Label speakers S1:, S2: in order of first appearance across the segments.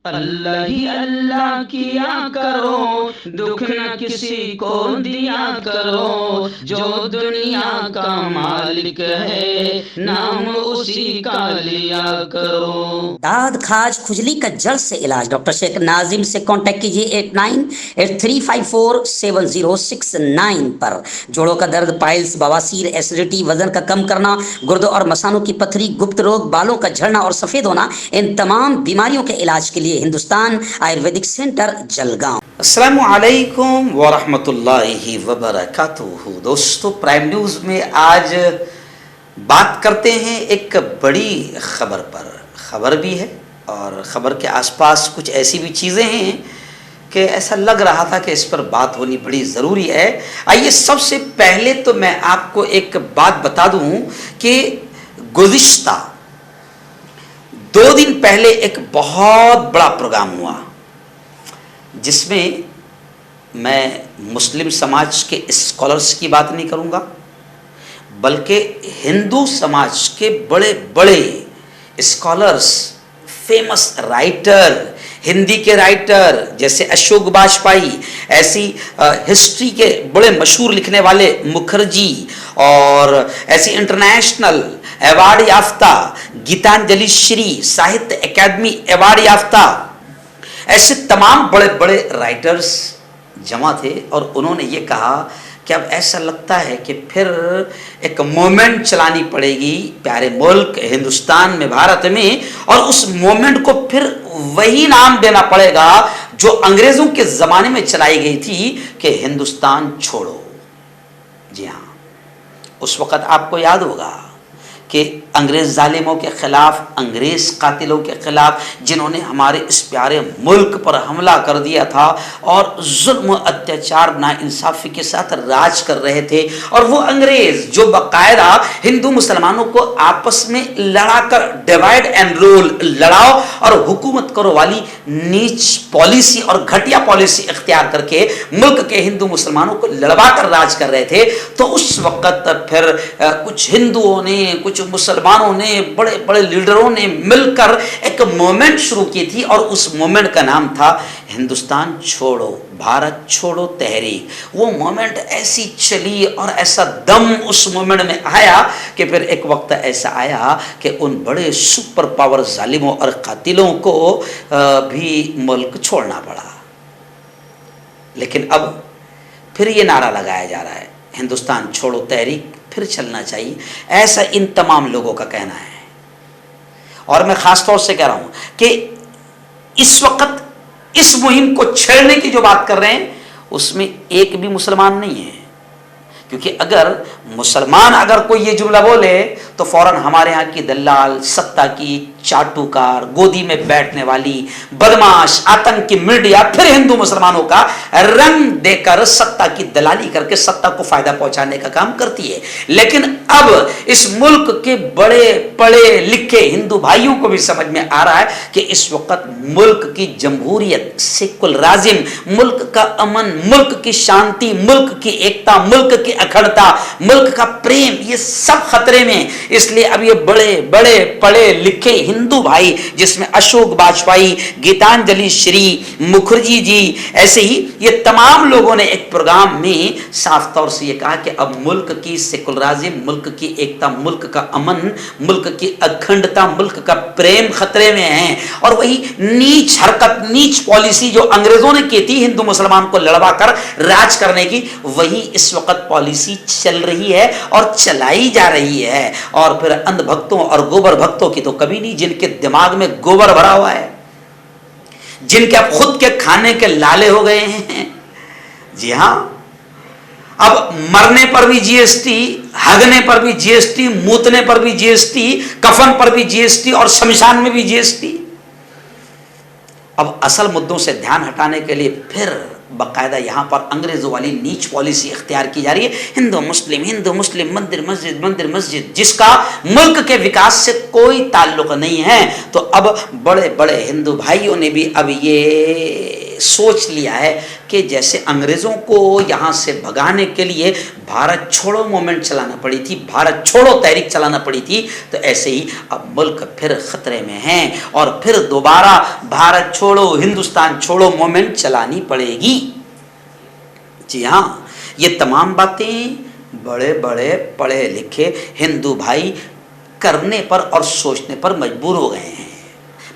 S1: اللہ ہی اللہ کیا کرو، دکھ نہ کسی کو دیا کرو، جو دنیا کا مالک ہے نام اسی کا لیا کرو۔
S2: داد کھاج کھجلی کا جڑ سے علاج ڈاکٹر شیخ ناظم سے کانٹیکٹ کیجیے 8983547069 پر۔ جوڑوں کا درد، پائلس، بواسیر، ایسیڈیٹی، وزن کا کم کرنا، گردوں اور مثانوں کی پتھری، گپت روگ، بالوں کا جھڑنا اور سفید ہونا، ان تمام بیماریوں کے علاج کے لیے ہندوستان آیورویدک سینٹر جلگاؤں۔
S3: السلام علیکم ورحمۃ اللہ وبرکاتہ۔ دوستو، پرائم نیوز میں آج بات کرتے ہیں ایک بڑی خبر پر۔ خبر بھی ہے اور خبر کے آس پاس کچھ ایسی بھی چیزیں ہیں کہ ایسا لگ رہا تھا کہ اس پر بات ہونی بڑی ضروری ہے۔ آئیے سب سے پہلے تو میں آپ کو ایک بات بتا دوں کہ گزشتہ 2 دن پہلے ایک بہت بڑا پروگرام ہوا جس میں میں مسلم سماج کے اسکالرس کی بات نہیں کروں گا، بلکہ ہندو سماج کے بڑے بڑے اسکالرس، فیمس رائٹر، ہندی کے رائٹر جیسے اشوک باجپئی، ایسی ہسٹری کے بڑے مشہور لکھنے والے مکھرجی، اور ایسی انٹرنیشنل ایوارڈ یافتہ گیتانجلی شری ساہتیہ اکیڈمی ایوارڈ یافتہ ایسے تمام بڑے بڑے رائٹرز جمع تھے، اور انہوں نے یہ کہا کہ اب ایسا لگتا ہے کہ پھر ایک موومنٹ چلانی پڑے گی پیارے ملک ہندوستان میں، بھارت میں، اور اس موومنٹ کو پھر وہی نام دینا پڑے گا جو انگریزوں کے زمانے میں چلائی گئی تھی کہ ہندوستان چھوڑو۔ جی ہاں، اس وقت آپ کو یاد ہوگا کہ انگریز ظالموں کے خلاف، انگریز قاتلوں کے خلاف، جنہوں نے ہمارے اس پیارے ملک پر حملہ کر دیا تھا اور ظلم و اتیاچار، ناانصافی کے ساتھ راج کر رہے تھے، اور وہ انگریز جو باقاعدہ ہندو مسلمانوں کو آپس میں لڑا کر ڈیوائڈ اینڈ رول، لڑاؤ اور حکومت کرو والی نیچ پالیسی اور گھٹیا پالیسی اختیار کر کے ملک کے ہندو مسلمانوں کو لڑوا کر راج کر رہے تھے، تو اس وقت پھر کچھ ہندوؤں نے، کچھ مسلمانوں نے، بڑے بڑے لیڈروں نے مل کر ایک موومنٹ شروع کی تھی، اور اس موومنٹ کا نام تھا ہندوستان چھوڑو، بھارت چھوڑو تحریک۔ وہ موومنٹ ایسی چلی اور ایسا دم اس موومنٹ میں آیا کہ پھر ایک وقت ایسا آیا کہ ان بڑے سپر پاور ظالموں اور قاتلوں کو بھی ملک چھوڑنا پڑا۔ لیکن اب پھر یہ نعرہ لگایا جا رہا ہے ہندوستان چھوڑو تحریک پھر چلنا چاہیے، ایسا ان تمام لوگوں کا کہنا ہے۔ اور میں خاص طور سے کہہ رہا ہوں کہ اس وقت اس مہم کو چھیڑنے کی جو بات کر رہے ہیں اس میں ایک بھی مسلمان نہیں ہے، کیونکہ اگر مسلمان اگر کوئی یہ جملہ بولے تو فوراً ہمارے ہاں کی دلال، ستا کی چاٹوکار، گودی میں بیٹھنے والی بدماش آتنکی میڈیا پھر ہندو مسلمانوں کا رنگ دے کر ستا کی دلالی کر کے ستا کو فائدہ پہنچانے کا کام کرتی ہے۔ لیکن اب اس ملک کے بڑے پڑھے لکھے ہندو بھائیوں کو بھی سمجھ میں آ رہا ہے کہ اس وقت ملک کی جمہوریت، سیکولرازم، ملک کا امن، ملک کی شانتی، ملک کی ایکتا، ملک کی اکھڑتا، ملک کا پریم، یہ سب خطرے میں۔ اس لیے اب یہ بڑے بڑے پڑھے لکھے ہندو بھائی، جس میں اشوک باجپئی، گیتانجلی شری، مکھرجی جی، ایسے ہی یہ تمام لوگوں نے ایک پروگرام میں صاف طور سے یہ کہا کہ اب ملک کی سیکولرازم، ملک کی ایکتا، ملک کا امن، ملک کی اکھنڈتا، ملک کا پریم خطرے میں ہیں، اور وہی نیچ حرکت، نیچ پالیسی جو انگریزوں نے کی تھی ہندو مسلمان کو لڑوا کر راج کرنے کی، وہی اس وقت پالیسی چل رہی ہے اور چلائی جا رہی ہے۔ اور پھر اندھ بھکتوں اور گوبر بھکتوں کی تو کبھی نہیں، جن کے دماغ میں گوبر بھرا ہوا ہے، جن کے اب خود کے کھانے کے لالے ہو گئے ہیں۔ جی ہاں، اب مرنے پر بھی جی ایس ٹی، ہگنے پر بھی جی ایس ٹی، موتنے پر بھی جی ایس ٹی، کفن پر بھی جی ایس ٹی، اور شمشان میں بھی جی ایس ٹی۔ اب اصل مدوں سے دھیان ہٹانے کے لیے پھر باقاعدہ یہاں پر انگریزوں والی نیچ پالیسی اختیار کی جا رہی ہے، ہندو مسلم، مندر مسجد، مندر مسجد، جس کا ملک کے وکاس سے کوئی تعلق نہیں ہے۔ تو اب بڑے بڑے ہندو بھائیوں نے بھی اب یہ सोच लिया है कि जैसे अंग्रेज़ों को यहाँ से भगाने के लिए भारत छोड़ो मूवमेंट चलाना पड़ी थी, भारत छोड़ो तहरीक चलाना पड़ी थी, तो ऐसे ही अब मुल्क फिर ख़तरे में हैं और फिर दोबारा भारत छोड़ो हिंदुस्तान छोड़ो मूवमेंट चलानी पड़ेगी। जी हाँ, ये तमाम बातें बड़े बड़े पढ़े लिखे हिंदू भाई करने पर और सोचने पर मजबूर हो गए हैं।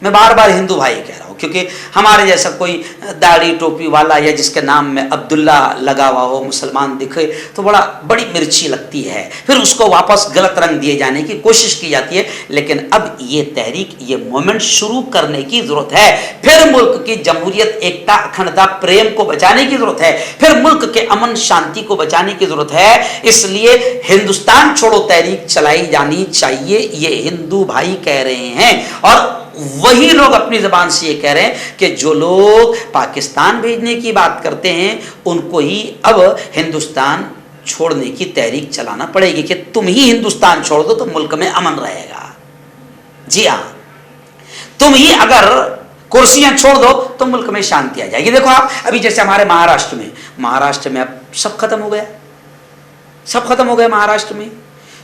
S3: मैं बार बार हिंदू भाई कह रहा हूँ क्योंकि हमारे जैसा कोई दाढ़ी टोपी वाला या जिसके नाम में अब्दुल्ला लगा हुआ हो मुसलमान दिखे तो बड़ी मिर्ची लगती है, फिर उसको वापस गलत रंग दिए जाने की कोशिश की जाती है। लेकिन अब ये तहरीक, ये मूवमेंट शुरू करने की ज़रूरत है, फिर मुल्क की जमहूरियत, एकता, अखंडता, प्रेम को बचाने की ज़रूरत है, फिर मुल्क के अमन शांति को बचाने की ज़रूरत है। इसलिए हिंदुस्तान छोड़ो तहरीक चलाई जानी चाहिए, ये हिंदू भाई कह रहे हैं। और वही लोग अपनी ज़बान से ये कह रहे हैं कि जो लोग पाकिस्तान भेजने की बात करते हैं उनको ही अब हिंदुस्तान छोड़ने की तहरीक चलाना पड़ेगी कि तुम ही हिंदुस्तान छोड़ दो तो मुल्क में अमन रहेगा। जी हाँ, तुम ही अगर कुर्सियां छोड़ दो तो मुल्क में शांति आ जाएगी। देखो आप अभी जैसे हमारे महाराष्ट्र में अब सब खत्म हो गया, सब खत्म हो गया। महाराष्ट्र में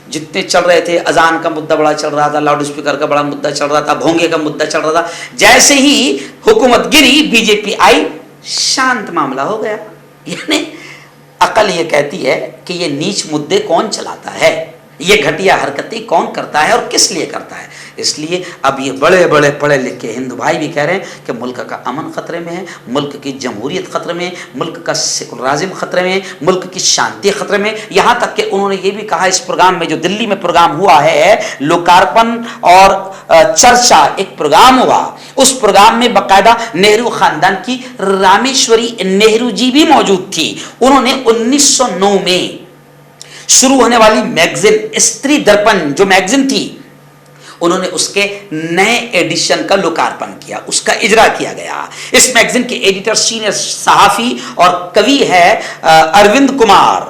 S3: जितने चल रहे थे, अजान का मुद्दा बड़ा चल रहा था, लाउड स्पीकर का बड़ा मुद्दा चल रहा था, भोंगे का मुद्दा चल रहा था, जैसे ही हुकूमत गिरी, बीजेपी आई, शांत मामला हो गया। यानी अकल ये कहती है कि ये नीच मुद्दे कौन चलाता है, ये घटिया हरकतें कौन करता है और किस लिए करता है। इसलिए अब ये बड़े बड़े पढ़े लिखे हिंदू भाई भी कह रहे हैं कि मुल्क का अमन खतरे में है, मुल्क की जमहूरियत खतरे में, मुल्क का सेकुलरिज्म खतरे में, मुल्क की शांति खतरे में। यहाँ तक कि उन्होंने ये भी कहा, इस प्रोग्राम में जो दिल्ली में प्रोग्राम हुआ है, लोकार्पण और चर्चा एक प्रोग्राम हुआ, उस प्रोग्राम में बाकायदा नेहरू खानदान की रामेश्वरी नेहरू जी भी मौजूद थी। उन्होंने 1909 में शुरू होने वाली मैगजीन स्त्री दर्पण जो मैगजीन थी, उन्होंने उसके नए एडिशन का लोकार्पण किया, उसका इजरा किया गया। इस मैगजीन के एडिटर सीनियर सहाफी और कवि है अरविंद कुमार,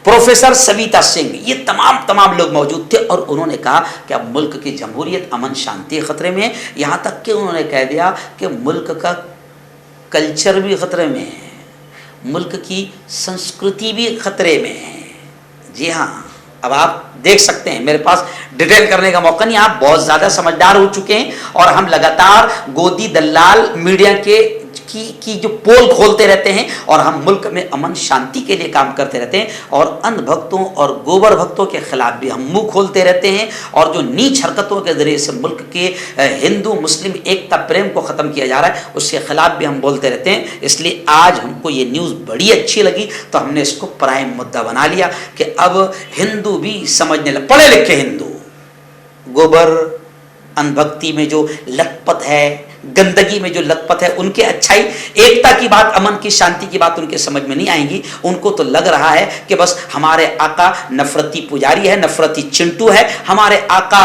S3: प्रोफेसर सविता सिंह, ये तमाम लोग मौजूद थे। और उन्होंने कहा कि अब मुल्क की जमहूरियत, अमन शांति खतरे में है। यहाँ तक कि उन्होंने कह दिया कि मुल्क का कल्चर भी खतरे में है, मुल्क की संस्कृति भी खतरे में है। जी हाँ, अब आप देख सकते हैं, मेरे पास डिटेल करने का मौका नहीं, आप बहुत ज़्यादा समझदार हो चुके हैं और हम लगातार गोदी दलाल मीडिया की जो पोल खोलते रहते हैं और हम मुल्क में अमन शांति के लिए काम करते रहते हैं और अंध भक्तों और गोबर भक्तों के खिलाफ भी हम मुंह खोलते रहते हैं और जो नीच हरकतों के जरिए से मुल्क के हिंदू मुस्लिम एकता प्रेम को ख़त्म किया जा रहा है, उसके खिलाफ भी हम बोलते रहते हैं। इसलिए आज हमको ये न्यूज़ बड़ी अच्छी लगी तो हमने इसको प्राइम मुद्दा बना लिया कि अब हिंदू भी समझने लगे, पढ़े लिखे हिंदू, गोबर अंधभक्ति में जो लथपथ है, गंदगी में जो लथपथ है, उनके अच्छाई, एकता की बात, अमन की, शांति की बात उनके समझ में नहीं आएंगी। उनको तो लग रहा है कि बस हमारे आका नफरती पुजारी है, नफरती चिंटू है, हमारे आका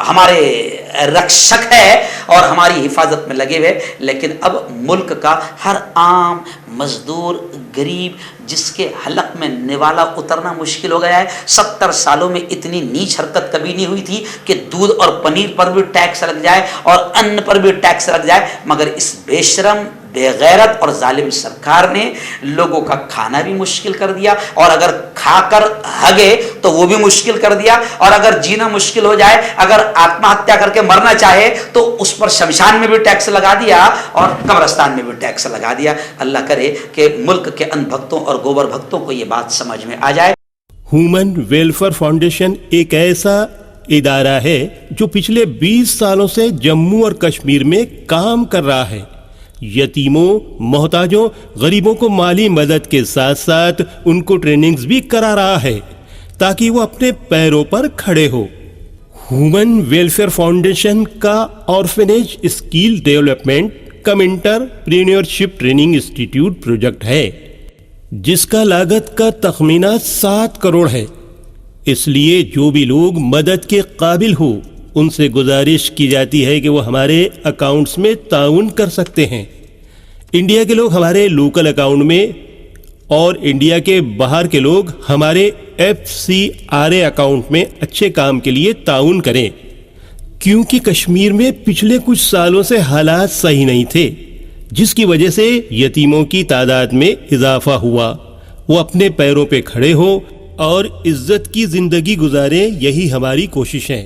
S3: हमारे रक्षक है और हमारी हिफाजत में लगे हुए। लेकिन अब मुल्क का हर आम मजदूर, गरीब, जिसके हलक में निवाला उतरना मुश्किल हो गया है। 70 सालों में इतनी नीच हरकत कभी नहीं हुई थी कि दूध और पनीर पर भी टैक्स लग जाए और अन्न पर भी टैक्स लग जाए, मगर इस बेशरम, बेगैरत और जालिम सरकार ने लोगों का खाना भी मुश्किल कर दिया और अगर खाकर हगे तो वो भी मुश्किल कर दिया और अगर जीना मुश्किल हो जाए, अगर आत्महत्या करके मरना चाहे तो उस पर शमशान में भी टैक्स लगा दिया और कब्रिस्तान में भी टैक्स लगा दिया। अल्लाह करे कि मुल्क के अंध भक्तों और गोबर भक्तों को ये बात समझ में आ जाए।
S4: ह्यूमन वेलफेयर फाउंडेशन एक ऐसा इदारा है जो पिछले 20 सालों से जम्मू और कश्मीर में काम कर रहा है। यतीमों, मोहताजों, गरीबों को माली मदद के साथ साथ उनको ट्रेनिंग्स भी करा रहा है ताकि वो अपने पैरों पर खड़े हो। ह्यूमन वेलफेयर फाउंडेशन का ऑर्फनेज स्किल डेवलपमेंट कम एंटरप्रेन्योरशिप ट्रेनिंग इंस्टीट्यूट प्रोजेक्ट है जिसका लागत का तखमीना 7 करोड़ है। इसलिए जो भी लोग मदद के काबिल हो उनसे गुजारिश की जाती है कि वो हमारे अकाउंट्स में ताउन कर सकते हैं। इंडिया के लोग हमारे लोकल अकाउंट में और इंडिया के बाहर के लोग हमारे FCRA अकाउंट में अच्छे काम के लिए ताउन करें, क्योंकि कश्मीर में पिछले कुछ सालों से हालात सही नहीं थे। جس کی وجہ سے یتیموں کی تعداد میں اضافہ ہوا، وہ اپنے پیروں پہ کھڑے ہوں اور عزت کی زندگی گزاریں، یہی ہماری کوشش ہے۔